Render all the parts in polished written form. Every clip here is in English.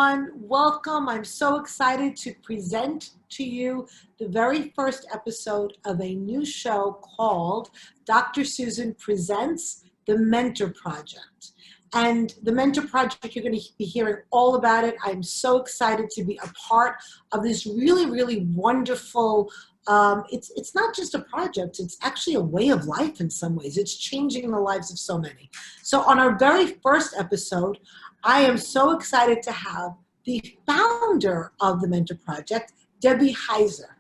everyone. Welcome. I'm so excited to present to you the very first episode of a new show called Dr. Susan Presents The Mentor Project. And the Mentor Project, you're going to be hearing all about it. I'm so excited to be a part of this really wonderful, it's not just a project, it's actually a way of life in some ways. It's changing the lives of so many. So on our very first episode, I am so excited to have the founder of the Mentor Project, Debbie Heiser.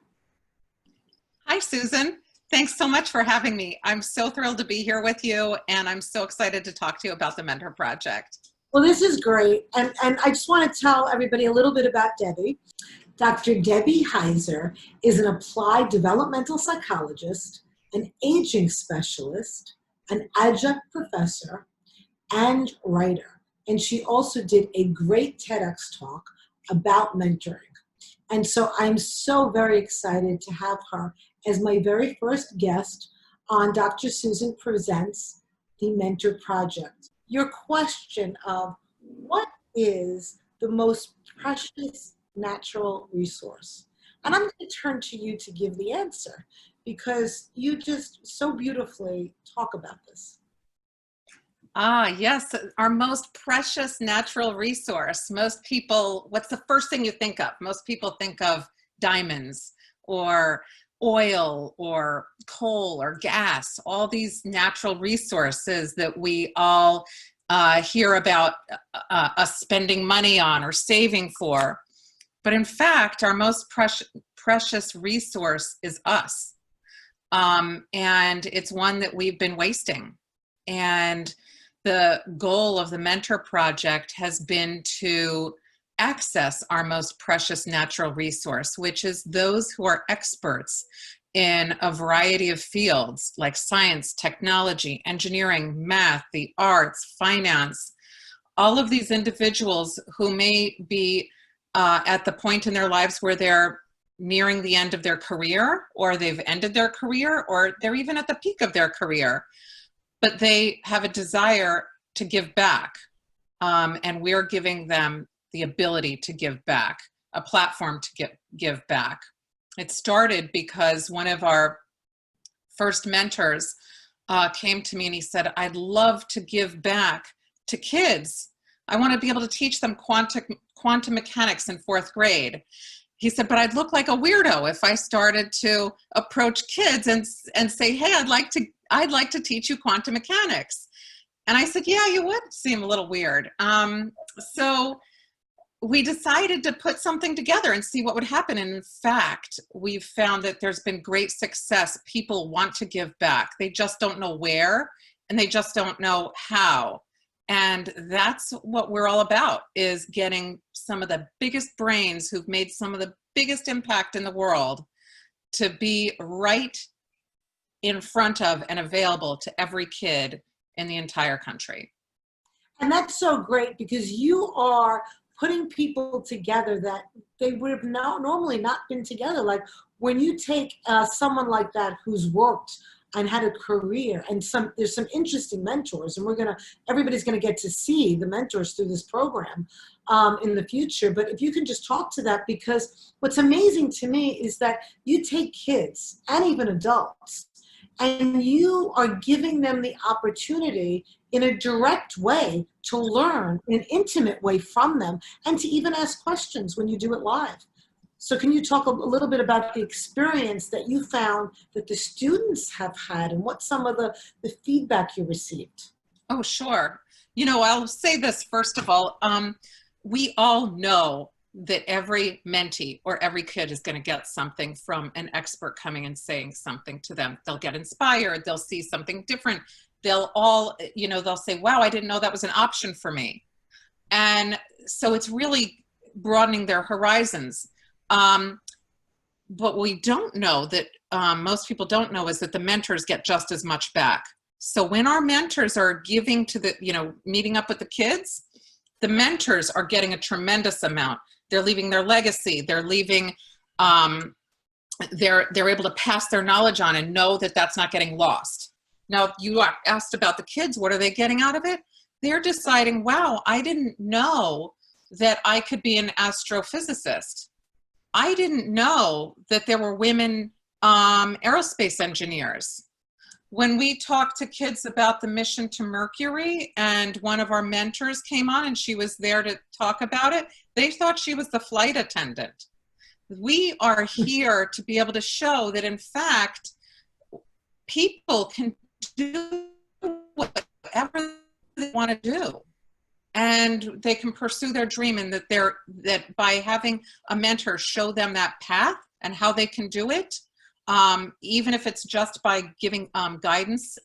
Hi, Susan. Thanks so much for having me. I'm so thrilled to be here with you, and I'm so excited to talk to you about the Mentor Project. Well, this is great, and I just want to tell everybody a little bit about Debbie. Dr. Debbie Heiser is an applied developmental psychologist, an aging specialist, an adjunct professor, and writer. And she also did a great TEDx talk about mentoring. And so I'm so very excited to have her as my very first guest on Dr. Susan Presents the Mentor Project. Your question of what is the most precious natural resource? And I'm going to turn to you to give the answer because you just so beautifully talk about this. Yes, our most precious natural resource. Most people, what's the first thing you think of? Most people think of diamonds or oil or coal or gas, all these natural resources that we all hear about us spending money on or saving for. But in fact, our most precious resource is us. And it's one that we've been wasting. And the goal of the Mentor Project has been to access our most precious natural resource, which is those who are experts in a variety of fields like science, technology, engineering, math, the arts, finance. All of these individuals who may be at the point in their lives where they're nearing the end of their career, or they've ended their career, or they're even at the peak of their career, but they have a desire to give back. And we're giving them the ability to give back, a platform to give back. It started because one of our first mentors came to me and he said, I'd love to give back to kids. I want to be able to teach them quantum mechanics in 4th grade. He said, but I'd look like a weirdo if I started to approach kids and say, hey, I'd like to teach you quantum mechanics. And I said, yeah, you would seem a little weird. So we decided to put something together and see what would happen. And in fact, we've found that there's been great success. People want to give back. They just don't know where, and they just don't know how. And that's what we're all about, is getting some of the biggest brains who've made some of the biggest impact in the world to be right in front of and available to every kid in the entire country. And that's so great because you are putting people together that they would have normally not been together. Like when you take someone like that who's worked and had a career, and there's some interesting mentors, and everybody's gonna get to see the mentors through this program in the future. But if you can just talk to that, because what's amazing to me is that you take kids and even adults, and you are giving them the opportunity in a direct way to learn in an intimate way from them, and to even ask questions when you do it live. So can you talk a little bit about the experience that you found that the students have had, and what some of the feedback you received? Oh, sure. You know, I'll say this first of all. We all know that every mentee or every kid is going to get something from an expert coming and saying something to them. They'll get inspired. They'll see something different. They'll all, they'll say, wow, I didn't know that was an option for me. And so it's really broadening their horizons. But we don't know that, most people don't know, is that the mentors get just as much back. So when our mentors are giving to the, meeting up with the kids, the mentors are getting a tremendous amount. They're leaving their legacy. They're leaving, they're able to pass their knowledge on and know that that's not getting lost. Now, you asked about the kids, what are they getting out of it? They're deciding, wow, I didn't know that I could be an astrophysicist. I didn't know that there were women aerospace engineers. When we talked to kids about the mission to Mercury and one of our mentors came on and she was there to talk about it, they thought she was the flight attendant. We are here to be able to show that, in fact, people can do whatever they want to do. And they can pursue their dream, and that by having a mentor show them that path and how they can do it, even if it's just by giving guidance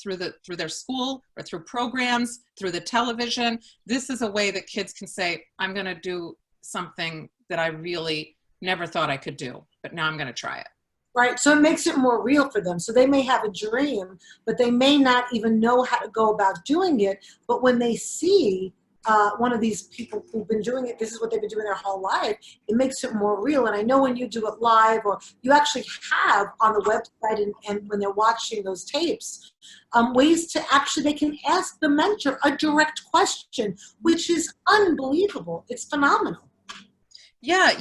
through their school or through programs, through the television. This is a way that kids can say, I'm going to do something that I really never thought I could do, but now I'm going to try it. Right, so it makes it more real for them. So they may have a dream, but they may not even know how to go about doing it. But when they see one of these people who've been doing it, this is what they've been doing their whole life, it makes it more real. And I know when you do it live, or you actually have on the website and when they're watching those tapes, ways to actually, they can ask the mentor a direct question, which is unbelievable. It's phenomenal. Yeah,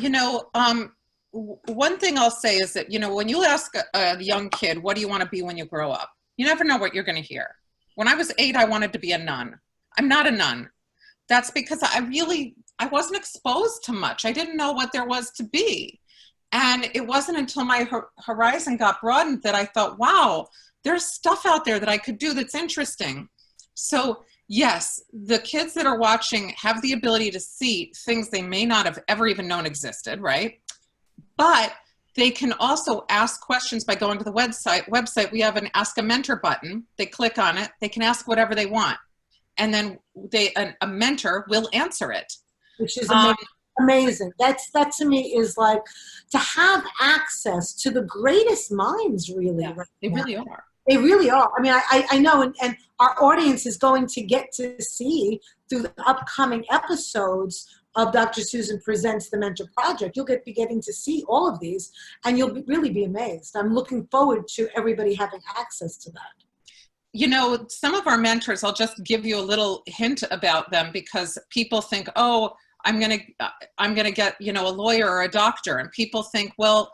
one thing I'll say is that, when you ask a young kid, what do you want to be when you grow up? You never know what you're going to hear. When I was 8, I wanted to be a nun. I'm not a nun. That's because I wasn't exposed to much. I didn't know what there was to be. And it wasn't until my horizon got broadened that I thought, wow, there's stuff out there that I could do that's interesting. So yes, the kids that are watching have the ability to see things they may not have ever even known existed, right? But they can also ask questions by going to the website. We have an Ask a Mentor button. They click on it. They can ask whatever they want. And then a mentor will answer it. Which is amazing. That to me is like to have access to the greatest minds, really. Yeah, right they now. really are. They really are. I mean, I know, and our audience is going to get to see through the upcoming episodes of Dr. Susan Presents the Mentor Project. You'll be getting to see all of these, and you'll really be amazed. I'm looking forward to everybody having access to that. Some of our mentors, I'll just give you a little hint about them, because people think, oh, I'm gonna get a lawyer or a doctor, and people think, well,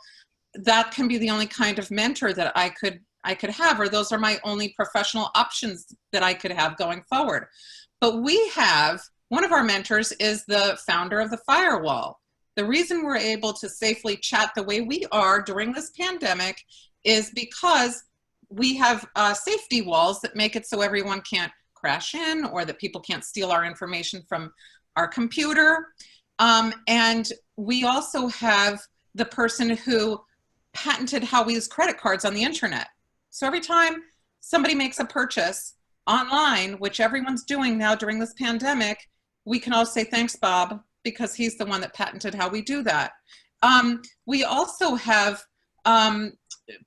that can be the only kind of mentor that I could have, or those are my only professional options that I could have going forward. But we have, one of our mentors is the founder of the Firewall. The reason we're able to safely chat the way we are during this pandemic is because we have safety walls that make it so everyone can't crash in, or that people can't steal our information from our computer. And we also have the person who patented how we use credit cards on the internet. So every time somebody makes a purchase online, which everyone's doing now during this pandemic, we can all say, thanks, Bob, because he's the one that patented how we do that. We also have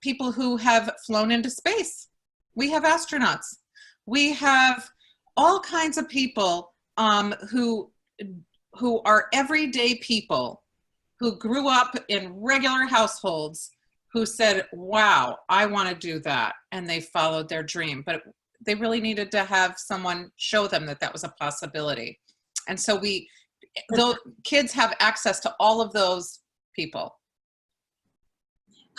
people who have flown into space. We have astronauts. We have all kinds of people who are everyday people who grew up in regular households, who said, wow, I want to do that. And they followed their dream. But they really needed to have someone show them that that was a possibility. And so the kids have access to all of those people.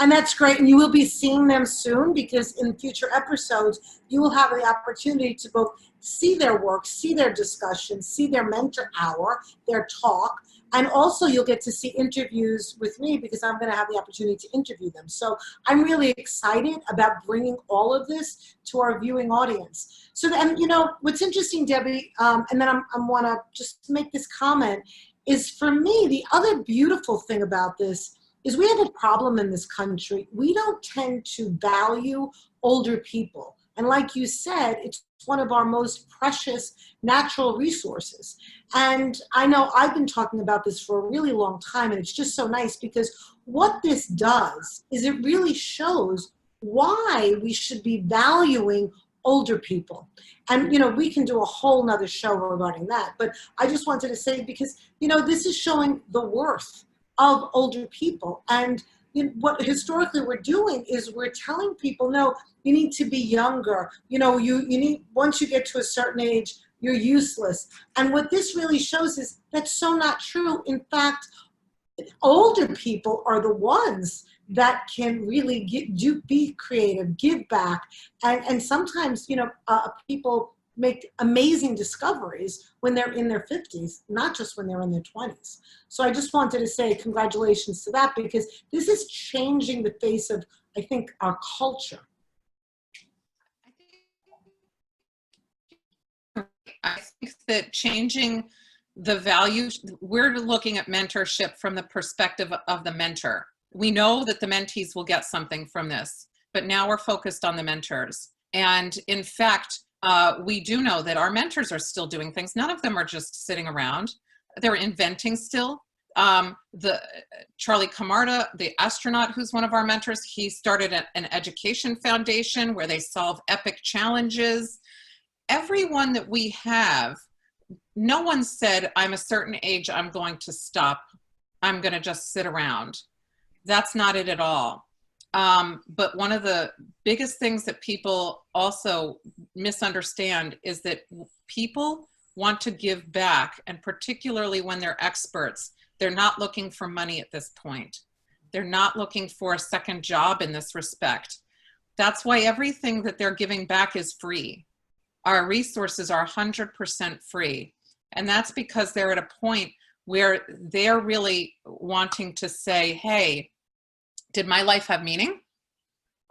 And that's great. And you will be seeing them soon, because in future episodes, you will have the opportunity to both see their work, see their discussions, see their mentor hour, their talk, and also you'll get to see interviews with me, because I'm going to have the opportunity to interview them. So I'm really excited about bringing all of this to our viewing audience. So, and what's interesting, Debbie, and then I want to just make this comment, is for me, the other beautiful thing about this is we have a problem in this country. We don't tend to value older people. And like you said, it's one of our most precious natural resources. And I know I've been talking about this for a really long time, and it's just so nice, because what this does is it really shows why we should be valuing older people. And, we can do a whole nother show regarding that. But I just wanted to say, because, this is showing the worth of older people. And what historically we're doing is we're telling people, no, you need to be younger. You need, once you get to a certain age, you're useless. And what this really shows is that's so not true. In fact, older people are the ones that can really be creative, give back. And sometimes, people make amazing discoveries when they're in their 50s, not just when they're in their 20s. So I just wanted to say congratulations to that, because this is changing the face of, I think, our culture. I think that changing the value, we're looking at mentorship from the perspective of the mentor. We know that the mentees will get something from this, but now we're focused on the mentors. And in fact, we do know that our mentors are still doing things. None of them are just sitting around. They're inventing still. The Charlie Camarda, the astronaut who's one of our mentors, he started an education foundation where they solve epic challenges. Everyone that we have, no one said, I'm a certain age, I'm going to stop. I'm going to just sit around. That's not it at all. But one of the biggest things that people also misunderstand is that people want to give back, and particularly when they're experts, they're not looking for money at this point. They're not looking for a second job in this respect. That's why everything that they're giving back is free. Our resources are 100% free. And that's because they're at a point where they're really wanting to say, hey, did my life have meaning?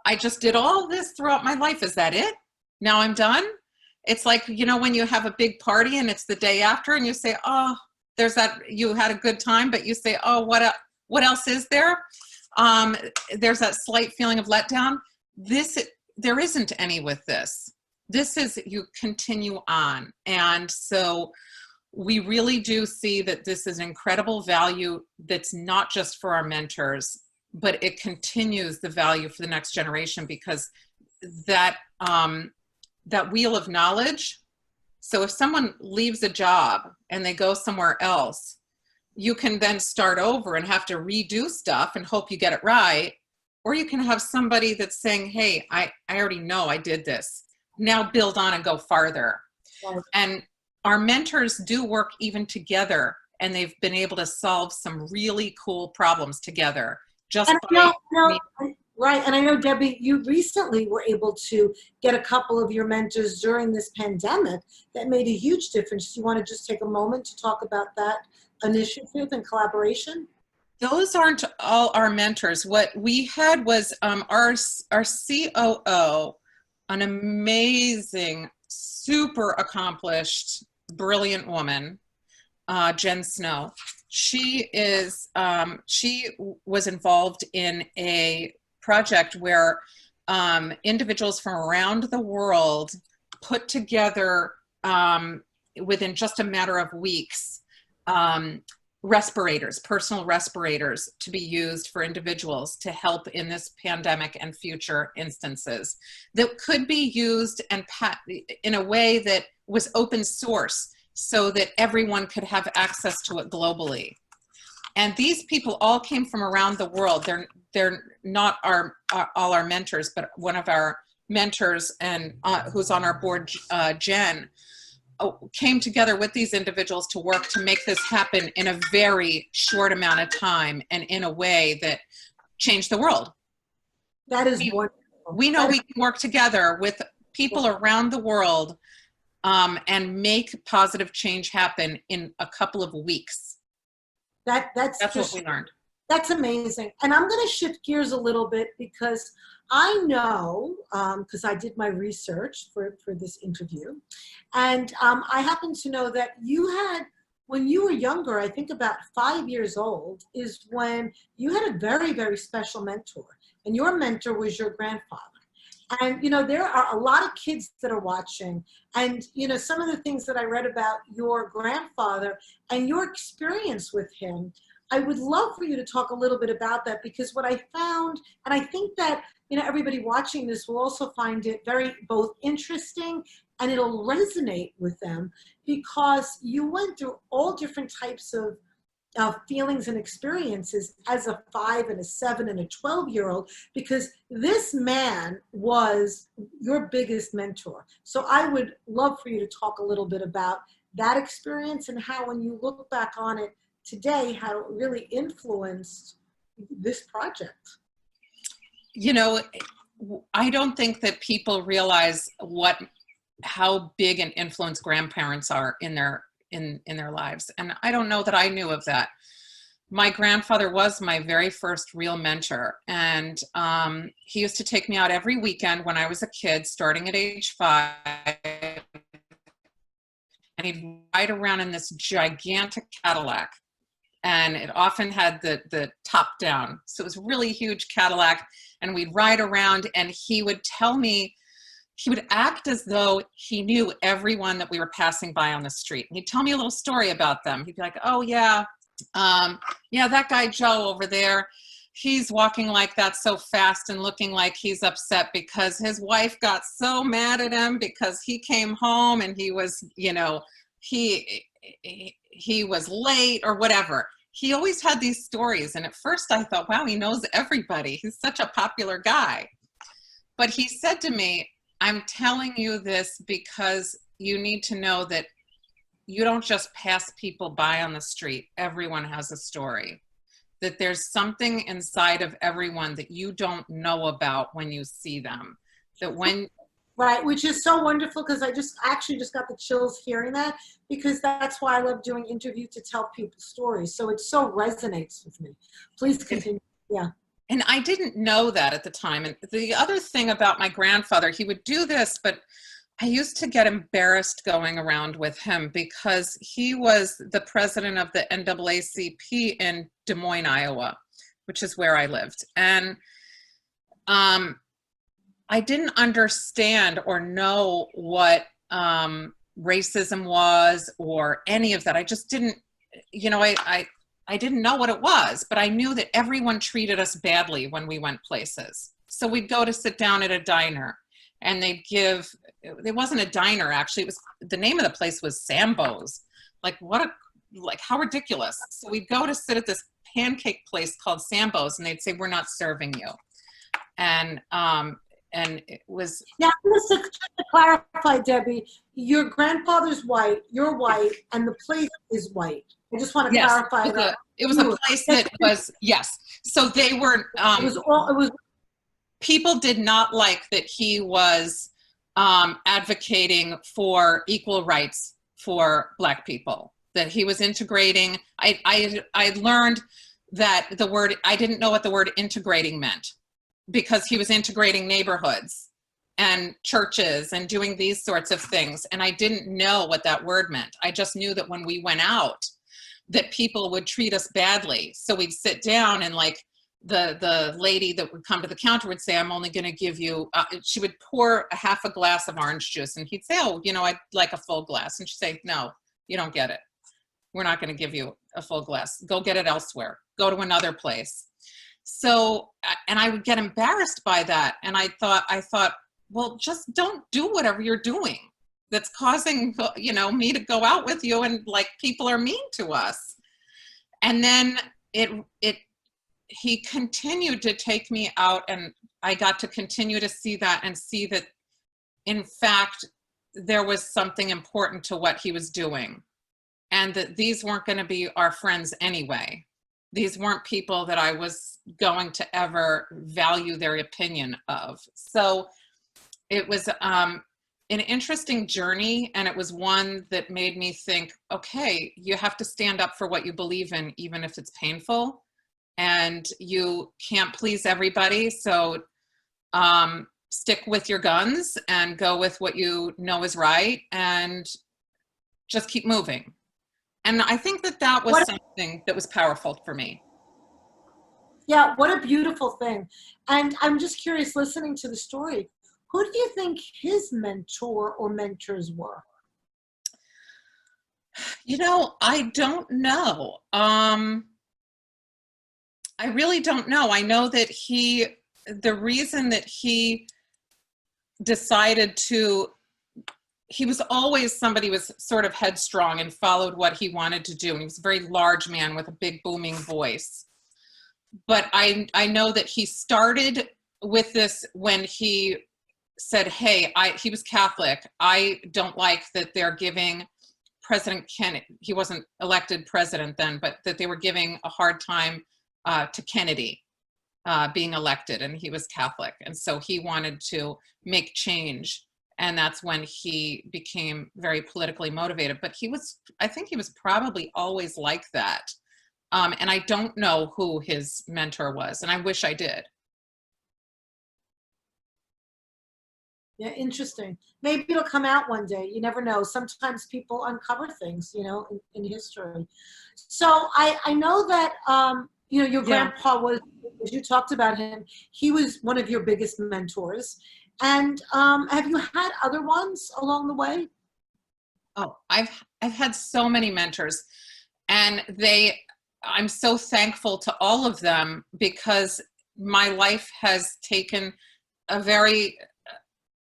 I just did all this throughout my life. Is that it? Now I'm done? It's like, when you have a big party and it's the day after and you say, oh, there's that, you had a good time, but you say, oh, what else is there? There's that slight feeling of letdown. There isn't any with this. This is, you continue on. And so we really do see that this is incredible value that's not just for our mentors, but it continues the value for the next generation, because that wheel of knowledge. So if someone leaves a job and they go somewhere else, you can then start over and have to redo stuff and hope you get it right. Or you can have somebody that's saying, hey, I already know I did this. Now build on and go farther. Right. And our mentors do work even together, and they've been able to solve some really cool problems together. Right. And I know, Debbie, you recently were able to get a couple of your mentors during this pandemic that made a huge difference. Do you want to just take a moment to talk about that initiative and collaboration? Those aren't all our mentors. What we had was our COO, an amazing, super accomplished, brilliant woman, Jen Snow. She was involved in a project where individuals from around the world put together, within just a matter of weeks, respirators, personal respirators, to be used for individuals to help in this pandemic and future instances, that could be used and in a way that was open source, so that everyone could have access to it globally. And these people all came from around the world. They're not all our mentors, but one of our mentors, and who's on our board, Jen, came together with these individuals to work to make this happen in a very short amount of time and in a way that changed the world. That is wonderful. We know we can work together with people around the world and make positive change happen in a couple of weeks. That's what we learned. That's amazing. And I'm going to shift gears a little bit, because I know, because I did my research for this interview, and I happen to know that you had, when you were younger, I think about 5 years old, is when you had a very, very special mentor. And your mentor was your grandfather. And, there are a lot of kids that are watching. And, some of the things that I read about your grandfather and your experience with him, I would love for you to talk a little bit about that, because what I found, and I think that, everybody watching this will also find it very both interesting, and it'll resonate with them, because you went through all different types of feelings and experiences as a 5 and a 7 and a 12-year-old, because this man was your biggest mentor. So I would love for you to talk a little bit about that experience and how, when you look back on it today, how it really influenced this project. You know, I don't think that people realize how big an influence grandparents are in their lives. And I don't know that I knew of that. My grandfather was my very first real mentor. And he used to take me out every weekend when I was a kid, starting at age 5. And he'd ride around in this gigantic Cadillac. And it often had the top down. So it was a really huge Cadillac. And we'd ride around, and he would tell me, he would act as though he knew everyone that we were passing by on the street. And he'd tell me a little story about them. He'd be like, oh yeah, that guy Joe over there, he's walking like that so fast and looking like he's upset because his wife got so mad at him because he came home and he was, he was late or whatever. He always had these stories. And at first I thought, wow, he knows everybody. He's such a popular guy. But he said to me, I'm telling you this because you need to know that you don't just pass people by on the street. Everyone has a story. That there's something inside of everyone that you don't know about when you see them. That when... Right, which is so wonderful, because I actually just got the chills hearing that, because that's why I love doing interviews, to tell people stories. So it so resonates with me. Please continue. Yeah. And I didn't know that at the time. And the other thing about my grandfather, he would do this, but I used to get embarrassed going around with him because he was the president of the NAACP in Des Moines, Iowa, which is where I lived. And I didn't understand or know what racism was or any of that. I just didn't, I didn't know what it was, but I knew that everyone treated us badly when we went places. So we'd go to sit down at a diner, and they'd give, it wasn't a diner actually, it was, the name of the place was Sambo's. Like how ridiculous. So we'd go to sit at this pancake place called Sambo's, and they'd say, we're not serving you. And it was... Now, just to clarify, Debbie, your grandfather's white, you're white, and the place is white. I just want to clarify that. It was a place that was, yes. So they were... it was people did not like that he was advocating for equal rights for Black people, that he was integrating. I learned that I didn't know what the word integrating meant, because he was integrating neighborhoods and churches and doing these sorts of things. And I didn't know what that word meant. I just knew that when we went out, that people would treat us badly. So we'd sit down, and like the lady that would come to the counter would say, I'm only going to give you, she would pour a half a glass of orange juice. And he'd say, oh, I'd like a full glass. And she'd say, no, you don't get it. We're not going to give you a full glass. Go get it elsewhere. Go to another place. So, and I would get embarrassed by that. And I thought, well, just don't do whatever you're doing that's causing, me to go out with you, and like people are mean to us. And then he continued to take me out, and I got to continue to see that, and see that in fact, there was something important to what he was doing, and that these weren't going to be our friends anyway. These weren't people that I was going to ever value their opinion of. So it was an interesting journey, and it was one that made me think, okay, you have to stand up for what you believe in, even if it's painful, and you can't please everybody. So stick with your guns and go with what you know is right, and just keep moving. And I think that was something that was powerful for me. Yeah, what a beautiful thing. And I'm just curious, listening to the story, who do you think his mentor or mentors were? I don't know. I really don't know. I know that the reason that he decided to he was always somebody who was sort of headstrong and followed what he wanted to do. And he was a very large man with a big booming voice. But I know that he started with this when he said, hey, he was Catholic. I don't like that they're giving President Kennedy, he wasn't elected president then, but that they were giving a hard time to Kennedy being elected, and he was Catholic. And so he wanted to make change. And that's when he became very politically motivated. But I think he was probably always like that. And I don't know who his mentor was, and I wish I did. Yeah, interesting. Maybe it'll come out one day. You never know. Sometimes people uncover things, in history. So I know that, your grandpa was, as you talked about him, he was one of your biggest mentors. And have you had other ones along the way? Oh, I've had so many mentors, and I'm so thankful to all of them, because my life has taken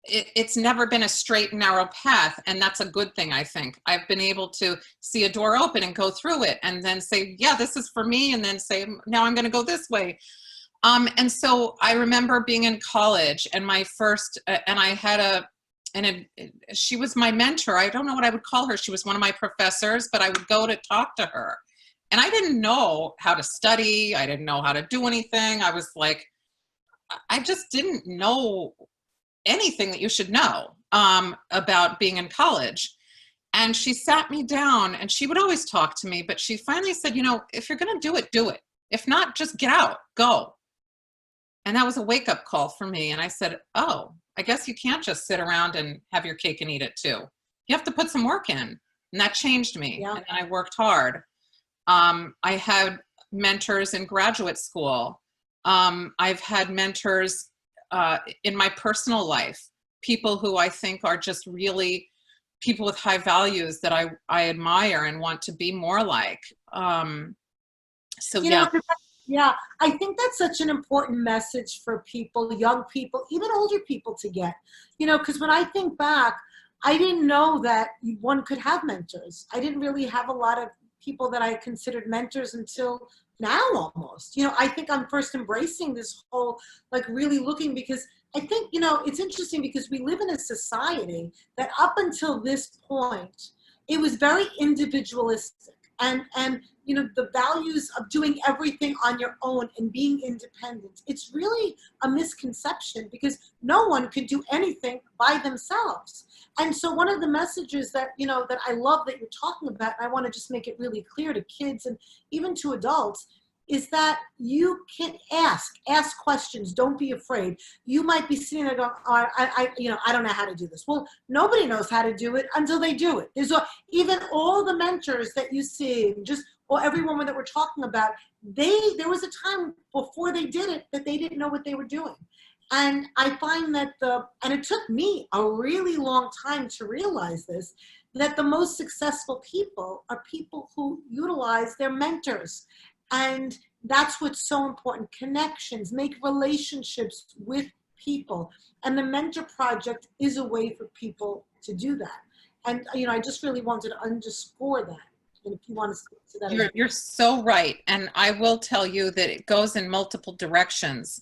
it's never been a straight and narrow path. And that's a good thing, I think. I've been able to see a door open and go through it and then say, yeah, this is for me. And then say, now I'm going to go this way. And so I remember being in college, and my first, and I had she was my mentor. I don't know what I would call her. She was one of my professors, but I would go to talk to her. And I didn't know how to study. I didn't know how to do anything. I was like, I just didn't know anything that you should know about being in college. And she sat me down, and she would always talk to me, but she finally said, if you're going to do it, do it. If not, just get out, go. And that was a wake-up call for me. And I said, oh, I guess you can't just sit around and have your cake and eat it too. You have to put some work in. And that changed me. Yeah. And I worked hard. I had mentors in graduate school. I've had mentors in my personal life, people who I think are just really people with high values that I admire and want to be more like. Yeah, I think that's such an important message for people, young people, even older people to get, because when I think back, I didn't know that one could have mentors. I didn't really have a lot of people that I considered mentors until now almost. I think I'm first embracing this whole, really looking, because I think, it's interesting because we live in a society that up until this point, it was very individualistic. And the values of doing everything on your own and being independent, it's really a misconception, because no one could do anything by themselves. And so one of the messages that, that I love that you're talking about, and I want to just make it really clear to kids and even to adults, is that you can ask questions. Don't be afraid. You might be sitting there going, I don't know how to do this. Well, nobody knows how to do it until they do it. Even all the mentors that you see, or everyone that we're talking about, there was a time before they did it that they didn't know what they were doing. And I find that and it took me a really long time to realize this, that the most successful people are people who utilize their mentors. And that's what's so important. Connections, make relationships with people. And the Mentor Project is a way for people to do that. And, I just really wanted to underscore that. And if you want to speak to that. You're so right. And I will tell you that it goes in multiple directions.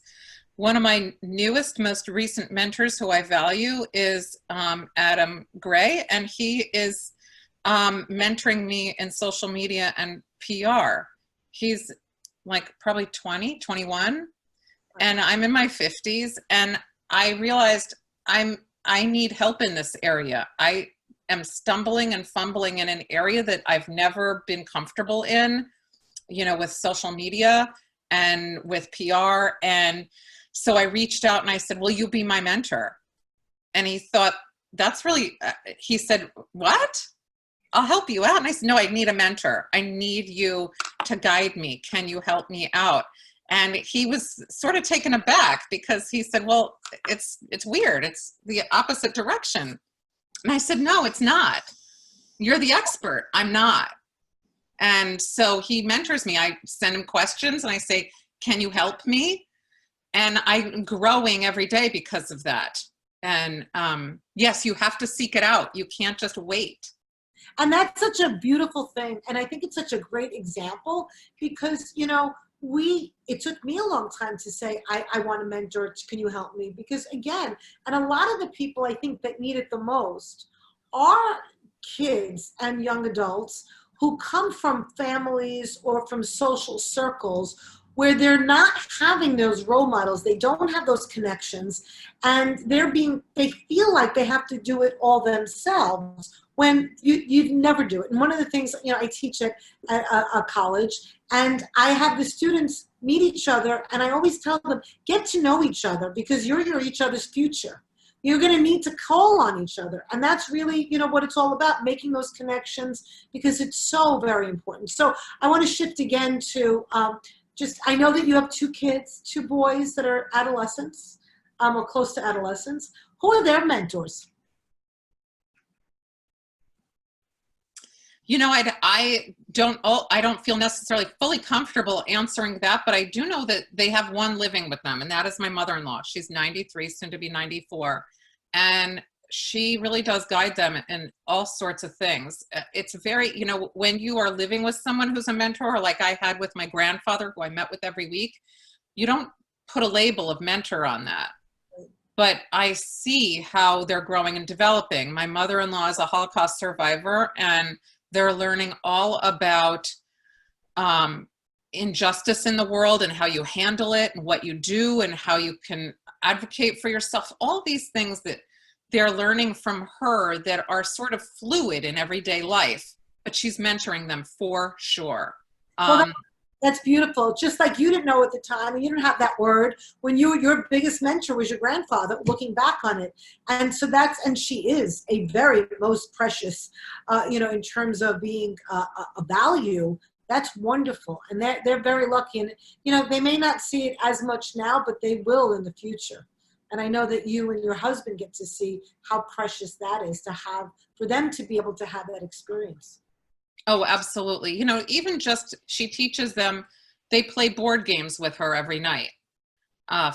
One of my newest, most recent mentors who I value is Adam Gray, and he is mentoring me in social media and PR. He's like probably 20, 21, and I'm in my 50s, and I realized I need help in this area. I am stumbling and fumbling in an area that I've never been comfortable in, with social media and with PR. And so I reached out and I said, will you be my mentor? And he thought, that's really, he said, what? I'll help you out. And I said, no, I need a mentor. I need you to guide me. Can you help me out? And he was sort of taken aback, because he said, well, it's weird. It's the opposite direction. And I said, no, it's not. You're the expert. I'm not. And so he mentors me. I send him questions and I say, can you help me? And I'm growing every day because of that. And Yes, you have to seek it out. You can't just wait. And that's such a beautiful thing. And I think it's such a great example because, it took me a long time to say, I want a mentor. Can you help me? Because again, and a lot of the people I think that need it the most are kids and young adults who come from families or from social circles where they're not having those role models. They don't have those connections, and they feel like they have to do it all themselves when you never do it. And one of the things, I teach at a college, and I have the students meet each other, and I always tell them, get to know each other because you're each other's future. You're going to need to call on each other. And that's really, what it's all about, making those connections, because it's so very important. So I want to shift again to I know that you have 2 kids, 2 boys that are adolescents or close to adolescence. Who are their mentors? I don't feel necessarily fully comfortable answering that, but I do know that they have one living with them, and that is my mother-in-law. She's 93, soon to be 94. And she really does guide them in all sorts of things. It's very, when you are living with someone who's a mentor, like I had with my grandfather, who I met with every week, you don't put a label of mentor on that. But I see how they're growing and developing. My mother-in-law is a Holocaust survivor, and they're learning all about injustice in the world and how you handle it and what you do and how you can advocate for yourself. All these things that they're learning from her that are sort of fluid in everyday life, but she's mentoring them for sure. Well, that's beautiful. Just like you didn't know at the time, and you didn't have that word when your biggest mentor was your grandfather, looking back on it. And so and she is a very most precious, in terms of being a value. That's wonderful. And they're very lucky. And, they may not see it as much now, but they will in the future. And I know that you and your husband get to see how precious that is for them to be able to have that experience. Oh, absolutely. Even just, she teaches them, they play board games with her every night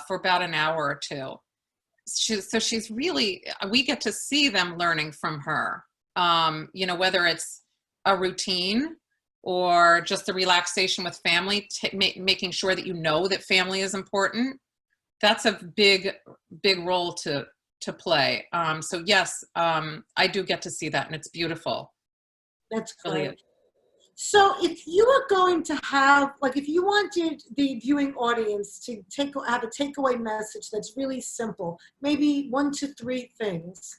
for about an hour or 2. So she's really, we get to see them learning from her, whether it's a routine or just the relaxation with family, making sure that that family is important. That's a big role to play. So yes, I do get to see that, and it's beautiful. That's great. So if you were going to have, if you wanted the viewing audience to have a takeaway message that's really simple, maybe 1 to 3 things,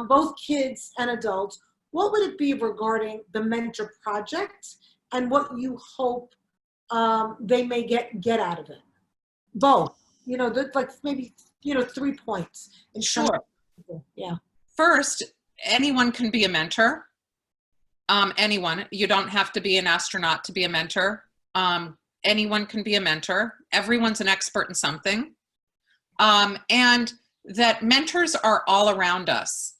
both kids and adults, what would it be regarding the Mentor Project and what you hope they may get out of it? Both, maybe, 3 points. Sure. Yeah. First, anyone can be a mentor. Anyone. You don't have to be an astronaut to be a mentor. Anyone can be a mentor. Everyone's an expert in something. And that mentors are all around us.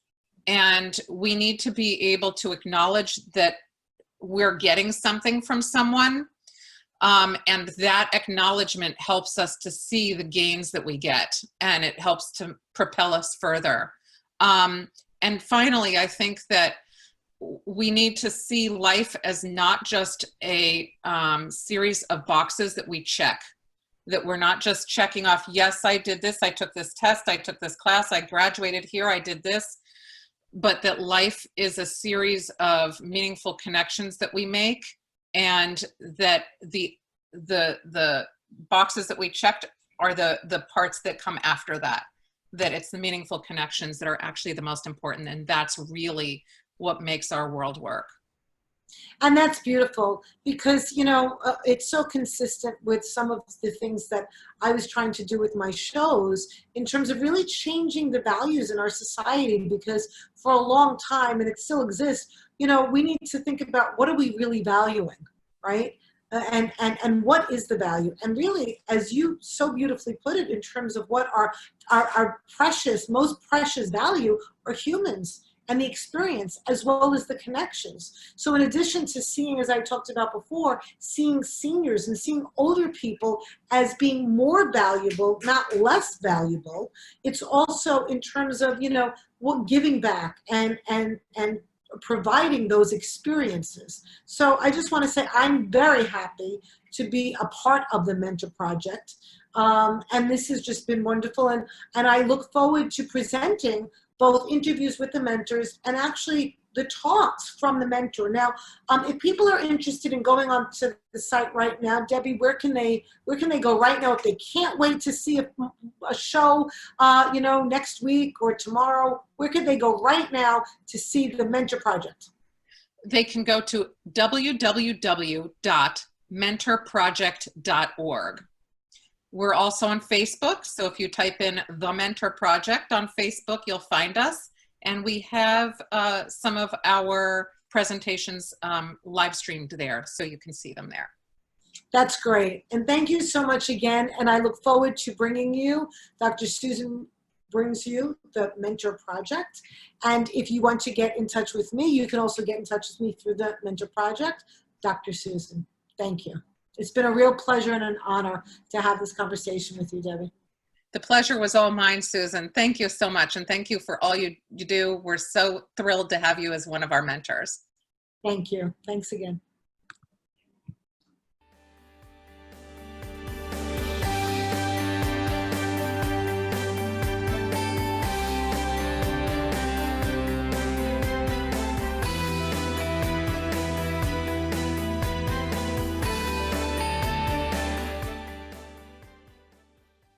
And we need to be able to acknowledge that we're getting something from someone. And that acknowledgement helps us to see the gains that we get, and it helps to propel us further. And finally, I think that we need to see life as not just a series of boxes that we check, that we're not just checking off, yes, I did this, I took this test, I took this class, I graduated here, I did this, but that life is a series of meaningful connections that we make, and that the boxes that we checked are the parts that come after that it's the meaningful connections that are actually the most important, and that's really what makes our world work. And that's beautiful because, it's so consistent with some of the things that I was trying to do with my shows in terms of really changing the values in our society, because for a long time, and it still exists, we need to think about what are we really valuing, right? And what is the value? And really, as you so beautifully put it, in terms of what our precious, most precious value are humans. and the experience as well as the connections. So in addition to seeing, as I talked about before, seeing seniors and seeing older people as being more valuable, not less valuable, it's also in terms of, you know, what giving back and providing those experiences. So I just want to say I'm very happy to be a part of the Mentor Project. And this has just been wonderful. And I look forward to presenting both interviews with the mentors and actually the talks from the mentor. Now, if people are interested in going on to the site right now, Debbie, where can they go right now if they can't wait to see a show, you know, next week or tomorrow? Where can they go right now to see the Mentor Project? They can go to www.mentorproject.org. We're also on Facebook, so if you type in The Mentor Project on Facebook, you'll find us. And we have some of our presentations live streamed there, so you can see them there. That's great. And thank you so much again. And I look forward to bringing you, Dr. Susan brings you the Mentor Project. And if you want to get in touch with me, you can also get in touch with me through the Mentor Project. Dr. Susan, thank you. It's been a real pleasure and an honor to have this conversation with you, Debbie. The pleasure was all mine, Susan. Thank you so much. And thank you for all you do. We're so thrilled to have you as one of our mentors. Thank you. Thanks again.